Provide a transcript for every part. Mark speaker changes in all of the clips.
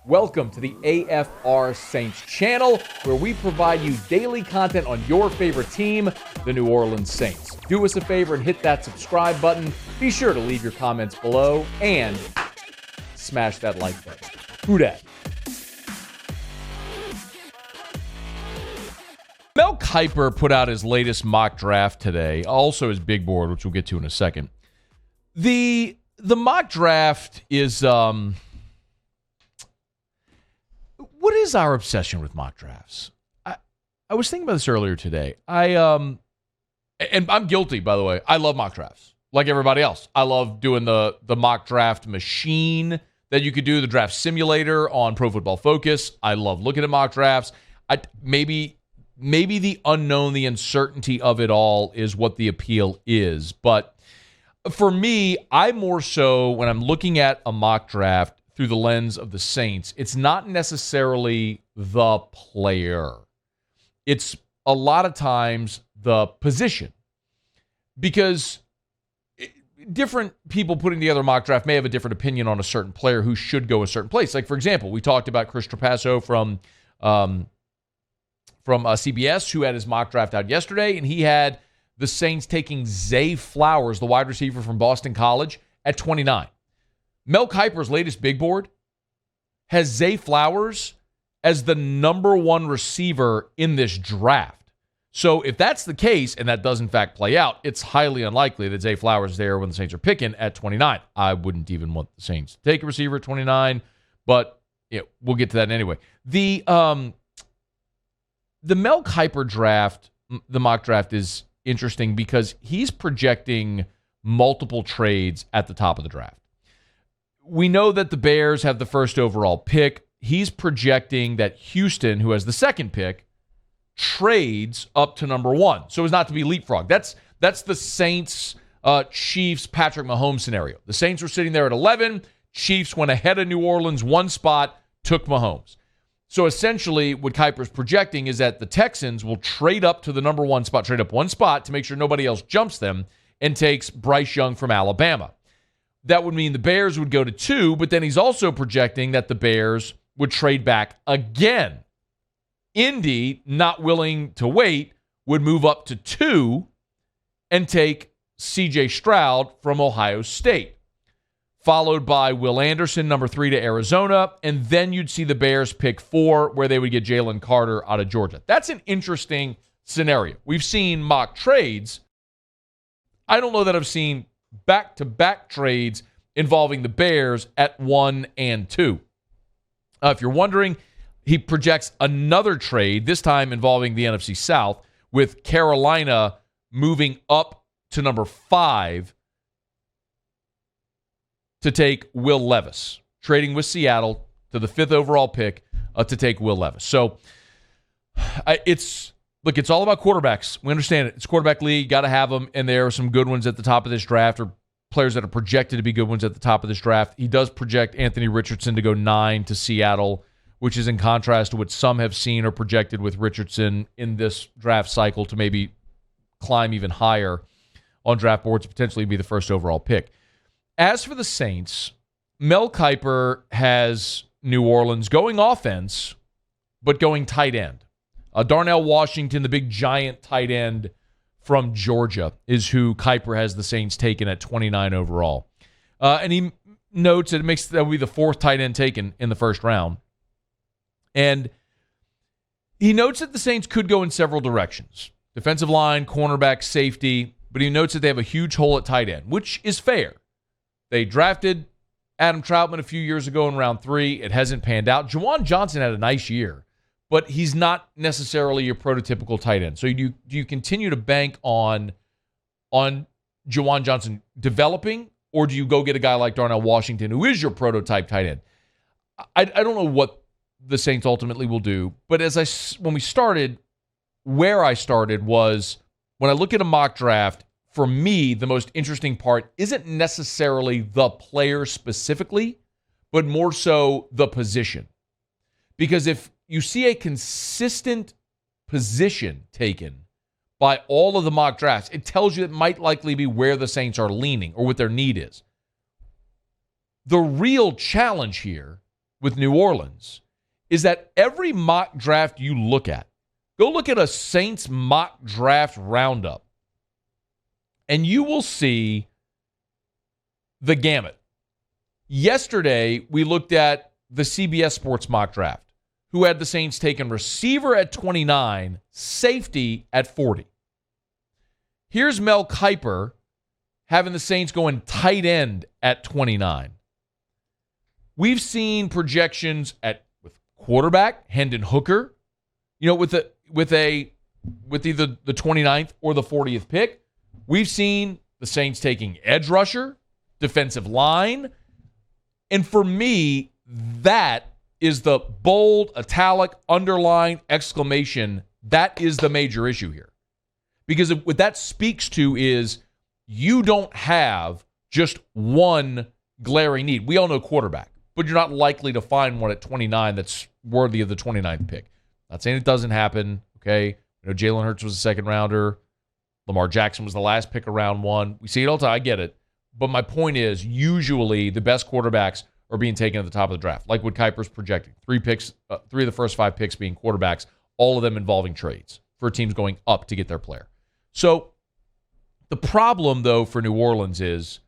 Speaker 1: Welcome to the AFR Saints channel, where we provide you daily content on your favorite team, the New Orleans Saints. Do us a favor and hit that subscribe button. Be sure to leave your comments below and smash that like button. Who dat? Mel Kiper put out his latest mock draft today, also his big board, which we'll get to in a second. The mock draft is what is our obsession with mock drafts? I was thinking about this earlier today. And I'm guilty, by the way. I love mock drafts, like everybody else. I love doing the mock draft machine that you could do, the draft simulator on Pro Football Focus. I love looking at mock drafts. Maybe the unknown, the uncertainty of it all is what the appeal is. But for me, I more so, when I'm looking at a mock draft through the lens of the Saints, it's not necessarily the player. It's a lot of times the position. Because different people putting together a mock draft may have a different opinion on a certain player who should go a certain place. Like, for example, we talked about Chris Trapasso from CBS, who had his mock draft out yesterday, and he had the Saints taking Zay Flowers, the wide receiver from Boston College, at 29. Mel Kiper's latest big board has Zay Flowers as the number one receiver in this draft. So if that's the case, and that does in fact play out, it's highly unlikely that Zay Flowers is there when the Saints are picking at 29. I wouldn't even want the Saints to take a receiver at 29, but we'll get to that anyway. The Mel Kiper draft, the mock draft, is interesting because he's projecting multiple trades at the top of the draft. We know that the Bears have the first overall pick. He's projecting that Houston, who has the second pick, trades up to number one, so as not to be leapfrog. That's the Saints, Chiefs, Patrick Mahomes scenario. The Saints were sitting there at 11. Chiefs went ahead of New Orleans one spot, took Mahomes. So essentially, what Kiper's projecting is that the Texans will trade up to the number one spot, trade up one spot to make sure nobody else jumps them, and takes Bryce Young from Alabama. That would mean the Bears would go to 2, but then he's also projecting that the Bears would trade back again. Indy, not willing to wait, would move up to 2 and take C.J. Stroud from Ohio State, followed by Will Anderson, number 3, to Arizona, and then you'd see the Bears pick 4, where they would get Jalen Carter out of Georgia. That's an interesting scenario. We've seen mock trades. I don't know that I've seen back-to-back trades involving the Bears at 1 and 2. If you're wondering, he projects another trade, this time involving the NFC South, with Carolina moving up to number 5 to take Will Levis, trading with Seattle to the 5th overall pick to take Will Levis. So it's all about quarterbacks. We understand it. It's a quarterback league. Got to have them, and there are some good ones at the top of this draft, or players that are projected to be good ones at the top of this draft. He does project Anthony Richardson to go 9 to Seattle, which is in contrast to what some have seen or projected with Richardson in this draft cycle to maybe climb even higher on draft boards, to potentially be the first overall pick. As for the Saints, Mel Kiper has New Orleans going offense, but going tight end. Darnell Washington, the big giant tight end from Georgia, is who Kiper has the Saints taken at 29 overall. And he notes that that will be the 4th tight end taken in the first round. And he notes that the Saints could go in several directions. Defensive line, cornerback, safety. But he notes that they have a huge hole at tight end, which is fair. They drafted Adam Troutman a few years ago in round 3. It hasn't panned out. Juwan Johnson had a nice year, but he's not necessarily your prototypical tight end. So do you continue to bank on Juwan Johnson developing, or do you go get a guy like Darnell Washington, who is your prototype tight end? I don't know what the Saints ultimately will do, but when I started was, when I look at a mock draft, for me, the most interesting part isn't necessarily the player specifically, but more so the position. Because if you see a consistent position taken by all of the mock drafts, it tells you it might likely be where the Saints are leaning or what their need is. The real challenge here with New Orleans is that every mock draft you look at, go look at a Saints mock draft roundup, and you will see the gamut. Yesterday, we looked at the CBS Sports mock draft, who had the Saints taking receiver at 29, safety at 40. Here's Mel Kiper having the Saints going tight end at 29. We've seen projections with quarterback, Hendon Hooker, with either the 29th or the 40th pick. We've seen the Saints taking edge rusher, defensive line, and for me, that is the bold, italic, underline, exclamation. That is the major issue here. Because what that speaks to is you don't have just one glaring need. We all know quarterback, but you're not likely to find one at 29 that's worthy of the 29th pick. Not saying it doesn't happen, okay? Jalen Hurts was a second rounder. Lamar Jackson was the last pick of round one. We see it all the time. I get it. But my point is, usually the best quarterbacks are being taken at the top of the draft, like what Kiper's projecting. 3 of the first 5 picks being quarterbacks, all of them involving trades for teams going up to get their player. So the problem, though, for New Orleans is,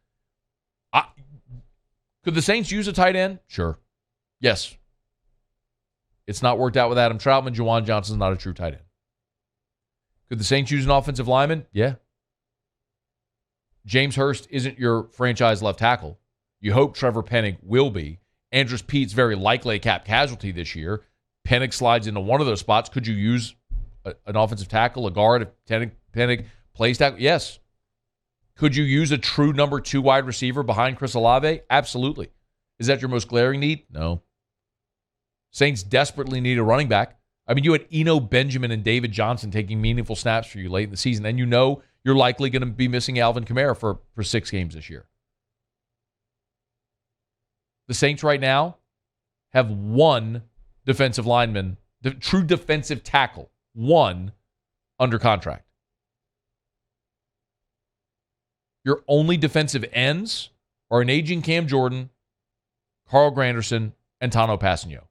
Speaker 1: could the Saints use a tight end? Sure. Yes. It's not worked out with Adam Troutman. Juwan Johnson's not a true tight end. Could the Saints use an offensive lineman? Yeah. James Hurst isn't your franchise left tackle. You hope Trevor Penning will be. Andrus Pete's very likely a cap casualty this year. Penning slides into one of those spots. Could you use an offensive tackle, a guard, if Penning plays tackle? Yes. Could you use a true number 2 wide receiver behind Chris Olave? Absolutely. Is that your most glaring need? No. Saints desperately need a running back. I mean, you had Eno Benjamin and David Johnson taking meaningful snaps for you late in the season, and you're likely going to be missing Alvin Kamara for 6 games this year. The Saints right now have 1 defensive lineman, the true defensive tackle, 1 under contract. Your only defensive ends are an aging Cam Jordan, Carl Granderson, and Tano Passanio.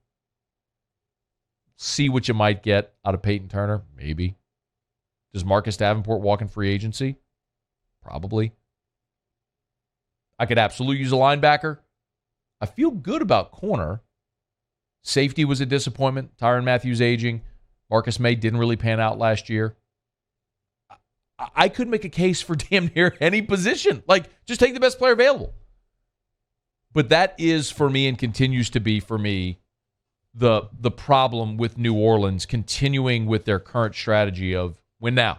Speaker 1: See what you might get out of Peyton Turner? Maybe. Does Marcus Davenport walk in free agency? Probably. I could absolutely use a linebacker. I feel good about corner. Safety was a disappointment. Tyrann Mathieu aging. Marcus May didn't really pan out last year. I could make a case for damn near any position. Just take the best player available. But that is, for me, and continues to be, for me, the problem with New Orleans continuing with their current strategy of win now.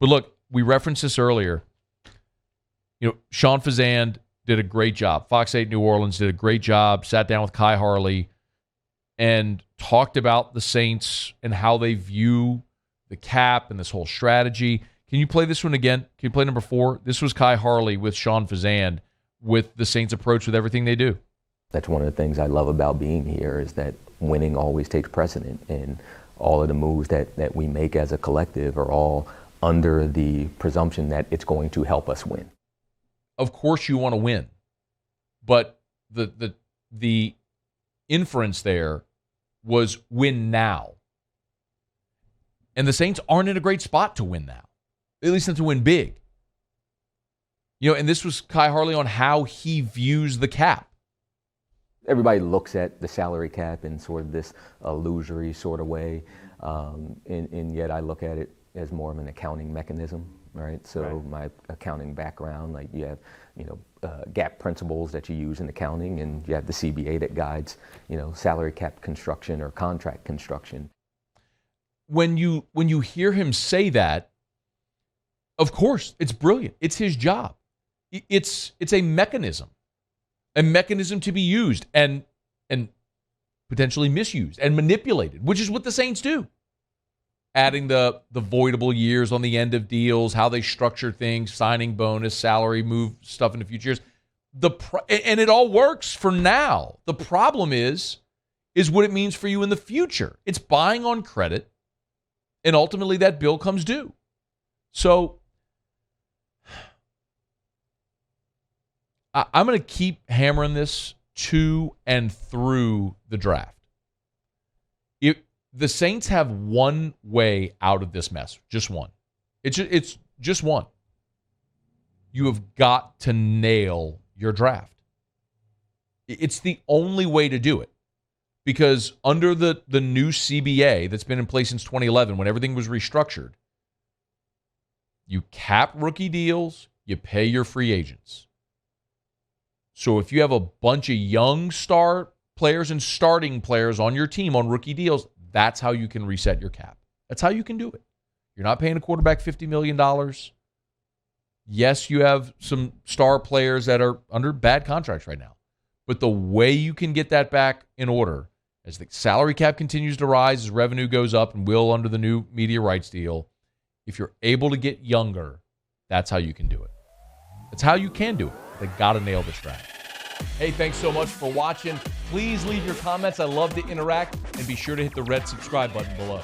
Speaker 1: But look, we referenced this earlier. Sean Fazende did a great job. Fox 8 New Orleans did a great job, sat down with Kai Harley and talked about the Saints and how they view the cap and this whole strategy. Can you play this one again? Can you play number 4? This was Kai Harley with Sean Fazende with the Saints' approach with everything they do.
Speaker 2: That's one of the things I love about being here is that winning always takes precedent, and all of the moves that we make as a collective are all under the presumption that it's going to help us win.
Speaker 1: Of course you want to win, but the inference there was win now. And the Saints aren't in a great spot to win now, at least not to win big. And this was Kai Harley on how he views the cap.
Speaker 2: Everybody looks at the salary cap in sort of this illusory sort of way, and yet I look at it as more of an accounting mechanism, right? So right. My accounting background, you have, GAAP principles that you use in accounting, and you have the CBA that guides, salary cap construction or contract construction.
Speaker 1: When you hear him say that, of course, it's brilliant. It's his job. It's a mechanism to be used and potentially misused and manipulated, which is what the Saints do. Adding the voidable years on the end of deals, how they structure things, signing bonus, salary, move stuff into future years. And it all works for now. The problem is what it means for you in the future. It's buying on credit, and ultimately that bill comes due. So I'm going to keep hammering this to and through the draft. The Saints have one way out of this mess, just one. It's just one. You have got to nail your draft. It's the only way to do it. Because under the new CBA that's been in place since 2011, when everything was restructured, you cap rookie deals, you pay your free agents. So if you have a bunch of young star players and starting players on your team on rookie deals, that's how you can reset your cap. That's how you can do it. You're not paying a quarterback $50 million. Yes, you have some star players that are under bad contracts right now. But the way you can get that back in order, as the salary cap continues to rise, as revenue goes up and will under the new media rights deal, if you're able to get younger, that's how you can do it. That's how you can do it. They got to nail this draft. Hey, thanks so much for watching. Please leave your comments. I love to interact. And be sure to hit the red subscribe button below.